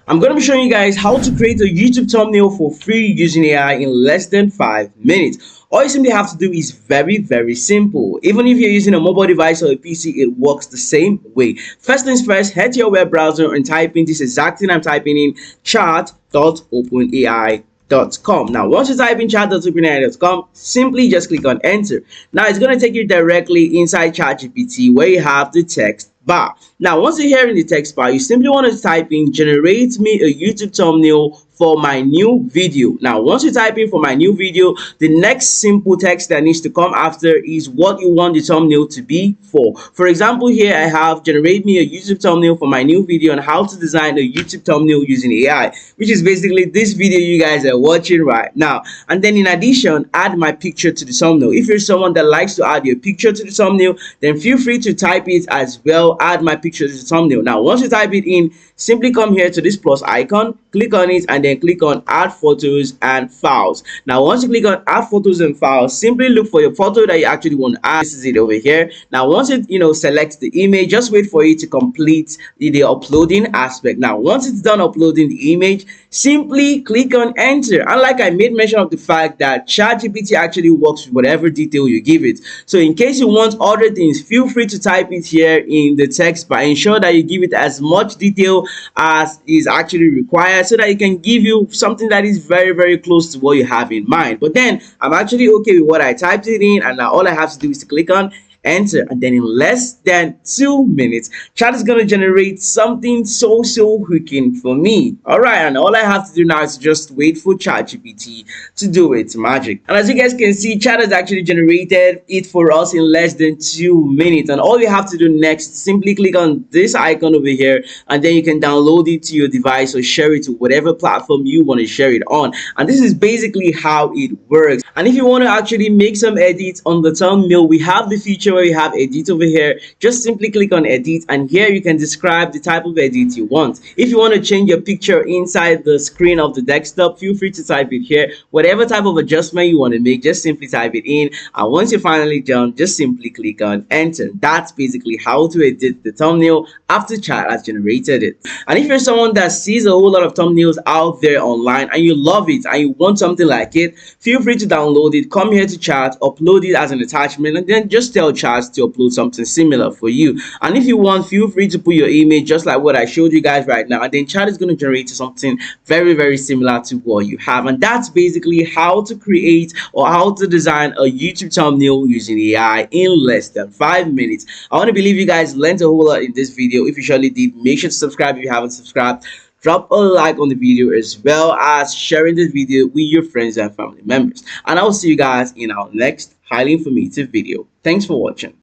I'm going to be showing you guys how to create a YouTube thumbnail for free using AI in less than 5 minutes. All you simply have to do is very simple. Even if you're using a mobile device or a PC, it works the same way. First things first, head to your web browser and type in this exact thing I'm typing in, chat.openai.com. Now, once you type in chat.openai.com, simply just click on enter. Now, it's going to take you directly inside ChatGPT where you have the text bar. Now, once you're here in the text bar, you simply want to type in generate me a YouTube thumbnail for my new video. Now, once you type in for my new video, the next simple text that needs to come after is what you want the thumbnail to be for. For example, here I have generate me a YouTube thumbnail for my new video on how to design a YouTube thumbnail using AI, which is basically this video you guys are watching right now. And then in addition, add my picture to the thumbnail. If you're someone that likes to add your picture to the thumbnail, then feel free to type it as well, add my picture to the thumbnail. Now, once you type it in, simply come here to this plus icon, click on it, and then click on add photos and files. Now, once you click on add photos and files, simply look for your photo that you actually want to add. This is it over here. Now, once it select the image, just wait for it to complete the uploading aspect. Now, once it's done uploading the image, simply click on enter. And like I made mention of the fact that ChatGPT actually works with whatever detail you give it. So in case you want other things, feel free to type it here in the text bar. Ensure that you give it as much detail as is actually required so that it can give you something that is very close to what you have in mind. But then I'm actually okay with what I typed it in, and now all I have to do is to click on enter, and then in less than 2 minutes chat is going to generate something so hooking for me. All right, and all I have to do now is just wait for ChatGPT to do its magic. And as you guys can see, chat has actually generated it for us in less than 2 minutes, and all you have to do next is simply click on this icon over here, and then you can download it to your device or share it to whatever platform you want to share it on. And this is basically how it works. And if you want to actually make some edits on the thumbnail, we have the feature where you have edit over here. Just simply click on edit, and here you can describe the type of edit you want. If you want to change your picture inside the screen of the desktop, feel free to type it here. Whatever type of adjustment you want to make, just simply type it in, and once you're finally done, just simply click on enter. That's basically how to edit the thumbnail after chat has generated it. And if you're someone that sees a whole lot of thumbnails out there online and you love it and you want something like it, feel free to download it, come here to chat, upload it as an attachment, and then just tell chat to upload something similar for you. And if you want, feel free to put your image just like what I showed you guys right now, and then chat is going to generate something very similar to what you have. And that's basically how to create or how to design a YouTube thumbnail using AI in less than 5 minutes. I want to believe you guys learned a whole lot in this video. If you surely did, make sure to subscribe if you haven't subscribed. Drop a like on the video as well as sharing this video with your friends and family members. And I will see you guys in our next highly informative video. Thanks for watching.